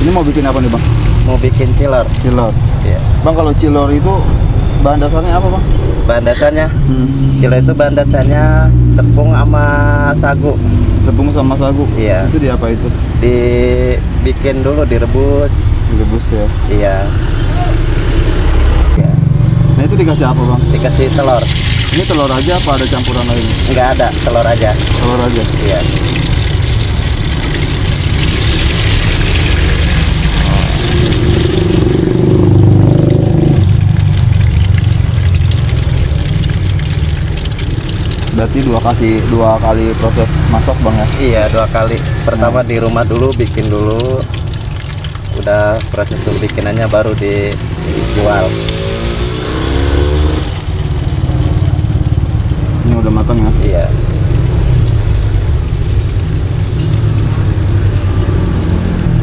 Ini mau bikin apa nih bang? Mau bikin chiller. Chiller. Iya. Bang, kalau chiller itu bahan dasarnya apa bang? Bahan dasarnya, chiller itu bahan dasarnya tepung sama sagu. Tepung sama sagu. Iya. Itu di apa itu? Dibikin dulu, direbus. Direbus ya. Iya. Iya. Nah itu dikasih apa bang? Dikasih telur. Ini telur aja apa ada campuran lain? Nggak ada, telur aja. Telur aja. Iya. Berarti dua kali proses masak bang ya? Iya, 2 kali. Pertama di rumah dulu, bikin dulu. Udah proses bikinannya baru dijual. Ini udah matang ya? Iya.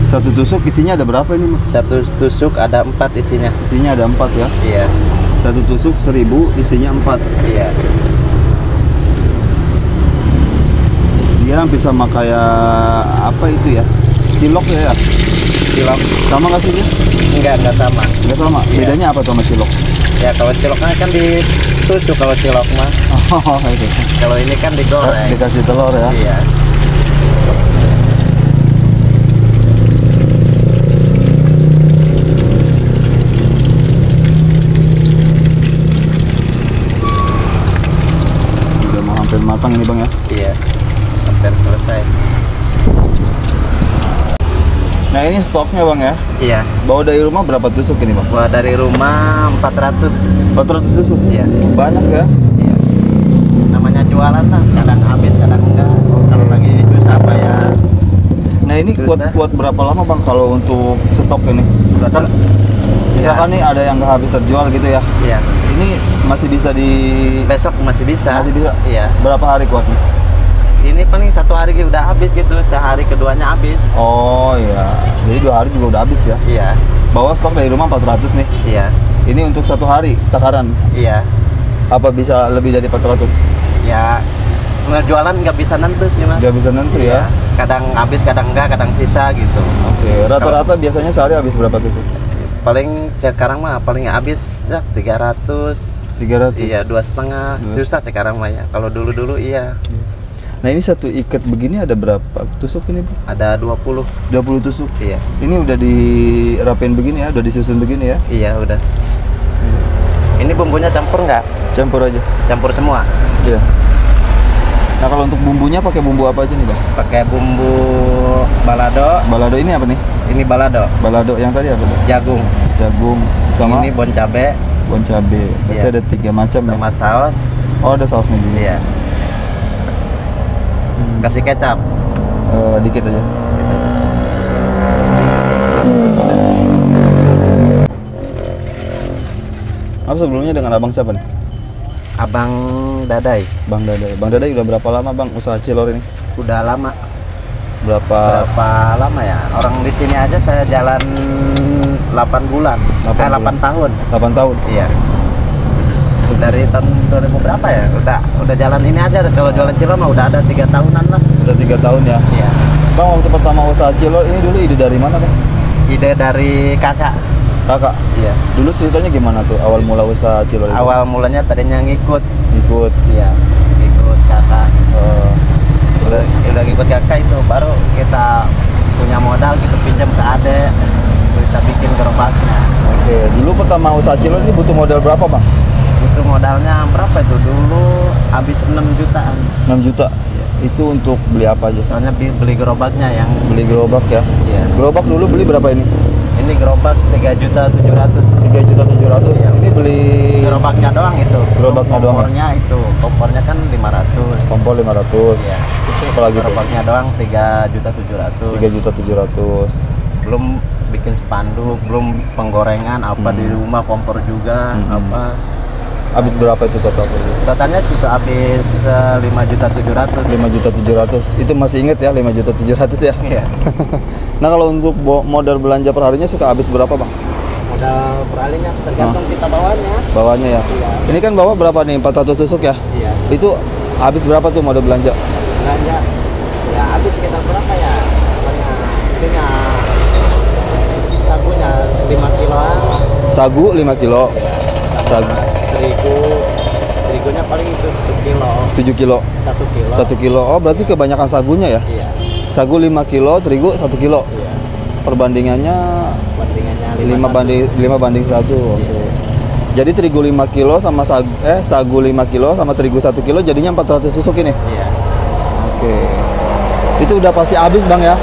Satu tusuk isinya ada berapa ini? Satu tusuk ada 4 isinya. Isinya ada 4 ya? Iya. Satu tusuk 1000, isinya 4. Iya. Dia hampir sama kayak apa itu ya? Cilok ya? Cilok. Sama nggak sih dia? Enggak sama. Nggak sama? Iya. Bedanya apa sama cilok? Ya kalau ciloknya kan ditusuk, kalau cilok mah. Oh itu. Kalau ini kan digoreng. Dikasih telur ya? Iya. Udah mau hampir matang ini bang ya? Iya. Hampir selesai. Nah ini stoknya bang ya? Iya. Bawa dari rumah berapa tusuk ini bang? Wah, dari rumah 400. 400 tusuk? Iya. Banyak ya? Iya. Namanya jualan lah, kadang habis, kadang enggak. Kalau lagi susah bayar. Nah ini Terus, kuat berapa lama bang kalau untuk stok ini? Kan misalkan nih ada yang nggak habis terjual gitu ya? Iya. Ini masih bisa Besok masih bisa. Masih bisa? Iya. Berapa hari kuatnya? Ini paling 1 hari udah habis gitu, sehari keduanya habis. Oh iya, jadi 2 hari juga udah habis ya? Iya. Bawa stok dari rumah 400 nih. Iya. Ini untuk 1 hari takaran. Iya. Apa bisa lebih dari 400? Ya, jualan nggak bisa nentu sih mas. Nggak bisa nentu ya? Kadang habis, kadang enggak, kadang sisa gitu. Oke, rata-rata biasanya sehari habis berapa tusuk? Paling sekarang mah paling habis ya 300. 300? Iya, 2,5. Susah sekarang mah ya. Kalau dulu iya. Nah ini satu ikat begini ada berapa tusuk ini bang? Ada 20. 20 tusuk? Iya. Ini udah dirapin begini ya? Udah disusun begini ya? Iya udah. Ini bumbunya campur nggak? Campur aja? Campur semua. Iya. Nah kalau untuk bumbunya pakai bumbu apa aja nih bang? Pakai bumbu balado. Balado ini apa nih? Ini balado. Balado yang tadi apa? Jagung. Jagung sama Ini bon cabe. bon cabe. Berarti Iya. ada 3 macam ya? Sama saus. Oh ada sausnya juga. Iya. Kasih kecap. Dikit aja. Apa sebelumnya dengan abang siapa nih? Abang Dadai. Bang Dadai. Bang Dadai udah berapa lama bang usaha cilor ini? Udah lama. Berapa Lama ya? Orang di sini aja saya jalan 8 bulan. 8 tahun. 8 tahun? Iya. Dari tahun 2000 berapa ya? Udah jalan ini aja. Kalau jualan cilor mah udah ada 3 tahunan lah. Udah 3 tahun ya? Iya. Bang waktu pertama usaha cilor ini dulu ide dari mana bang? Ide dari kakak. Kakak? Iya. Dulu ceritanya gimana tuh awal mula usaha cilor itu? Awal mulanya tadinya ngikut. Ikut? Iya. Ngikut kakak. Udah ngikut kakak itu baru kita punya modal gitu, pinjam ke adek, kita bikin gerobaknya. Oke, dulu pertama usaha cilor ini butuh modal berapa bang? Itu modalnya berapa itu dulu? Habis 6 jutaan. 6 juta? Iya. Itu untuk beli apa aja? Soalnya beli gerobaknya yang Beli gerobak ya? Iya. Gerobak dulu beli berapa ini? Ini gerobak 3.700.000. 3.700.000. Iya. Ini beli Gerobaknya doang itu. Gerobaknya doang ya? Kompornya itu, kompornya kan 500. kompor 500. Iya. Terus apa lagi tuh? Gerobaknya doang 3.700.000. 3.700.000. Belum bikin spanduk, belum penggorengan apa di rumah, kompor juga apa. Habis berapa itu total? Totalnya sudah habis 5.700.000. 5.700.000. Itu masih inget ya 5.700.000 ya? Iya. Nah kalau untuk modal belanja perharinya suka habis berapa bang? Modal peralinya tergantung kita bawanya. Bawanya ya? Iya. Ini kan bawa berapa nih? 400 tusuk ya? Iya. Itu habis berapa tuh modal belanja? Belanja ya habis sekitar berapa ya? Pokoknya itunya Sagu 5 kilo. Sama Sagu. terigunya paling itu 1 kilo. 7 kilo. 1 kilo. 1 kilo. Oh, berarti kebanyakan sagunya ya? Iya. Sagu 5 kilo, terigu 1 kilo. Iya. Perbandingannya Bandingannya 5 banding 1. Oke. Jadi terigu 5 kilo sama sagu 5 kilo sama terigu 1 kilo jadinya 400 tusuk ini. Iya. Oke. Itu udah pasti habis Bang ya?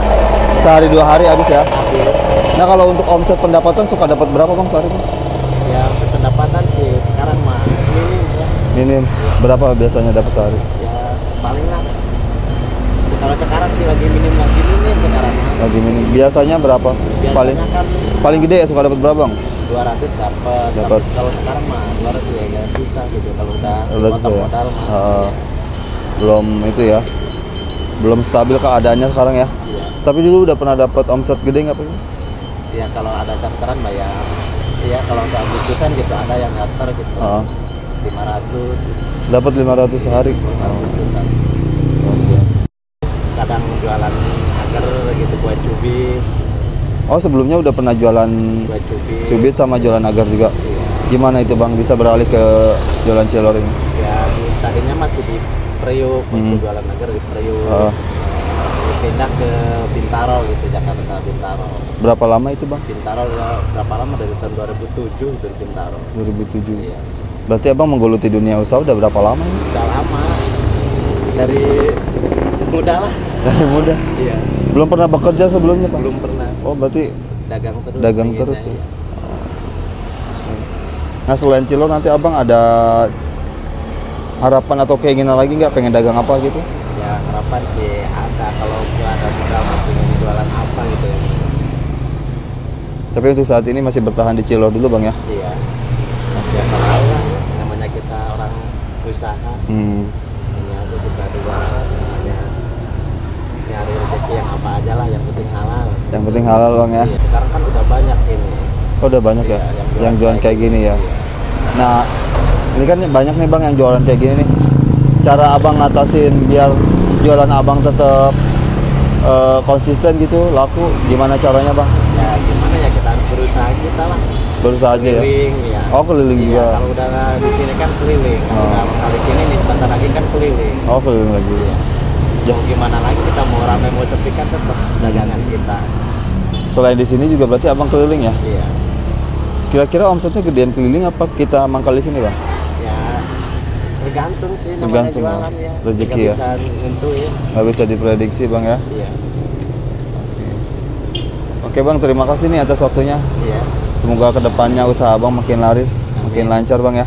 Sehari 2 hari habis ya? Habis. Nah, kalau untuk omset pendapatan suka dapat berapa Bang sehari? Bang? Ya pendapatan sih sekarang mah minim ya. Minim. Berapa biasanya dapat sehari? Ya paling lah. Kalau sekarang sih lagi minim sekarang mah. Lagi minim. Biasanya berapa? Biasanya kan Paling gede ya suka dapat berapa Bang? 200 dapat. Dapat. Tapi kalau sekarang mah 200 ya agak susah gitu kalau udah Udah susah ya? modal mah. Belum itu ya. Belum stabil keadaannya sekarang ya. Iya. Tapi dulu udah pernah dapat omset gede nggak Bang? Ya kalau ada daftaran mah ya. Iya kalau nggak Agustusan gitu ada yang daftar gitu. 500 Dapat 500 sehari. Agustusan. Oke. Kadang jualan agar gitu buat cubit, Oh, sebelumnya udah pernah jualan buat cubit. cubit sama jualan agar juga. Iya. Gimana itu Bang bisa beralih ke jualan cilor ini? Ya tadinya masih di Priuk, waktu Hmm. jualan agar di Priuk. Ah. Pindah ke Bintaro gitu, Jakarta Bintaro. Berapa lama itu Bang? Bintaro udah berapa lama dari tahun 2007 dari Bintaro. 2007. Iya. Berarti Abang menggeluti dunia usaha udah berapa lama ini? Udah lama. Dari muda lah. Dari muda. Iya. Belum pernah bekerja sebelumnya Bang? Belum pernah. Oh, berarti Dagang terus. dagang pengennya, terus ya? iya. Nah, selain cilor nanti Abang ada harapan atau keinginan lagi nggak pengen dagang apa gitu? Ya harapan sih ada kalau nggak ada modal masih ingin jualan apa gitu ya. Tapi untuk saat ini masih bertahan di cilor dulu Bang ya? Iya. Ya kalau lah namanya kita orang usaha ini aja kita dua ya nyari rezeki yang apa aja lah yang penting halal. Yang penting halal Bang ya? Iya, sekarang kan udah banyak ini. Oh, udah banyak ya? Iya, Yang jualan kayak gini ya? Iya. Nah, ini kan banyak nih Bang yang jualan kayak gini nih. Cara Abang ngatasin biar jualan Abang tetap konsisten gitu, laku, gimana caranya Bang? Ya gimana ya kita harus berusaha kita lah. Berusaha aja ya? Keliling ya. Oh, keliling Iya, juga? kalau udah di sini kan keliling. Kalau Oh. udah kali sini nih sebentar lagi kan keliling. Oh, keliling lagi. Mau gimana lagi kita mau ramai mau sepi kan tetap dagangan kita. Selain di sini juga berarti Abang keliling ya? Iya. Kira-kira omsetnya gedean keliling apa kita mangkal di sini Bang? Ya tergantung sih namanya Tergantung ya. jualan ya. Rezeki Nggak ya. bisa nentuin. Nggak bisa diprediksi Bang ya? Iya. Oke Bang, terima kasih nih atas waktunya. Iya. Semoga kedepannya usaha Abang makin laris, makin Amin. lancar Bang ya.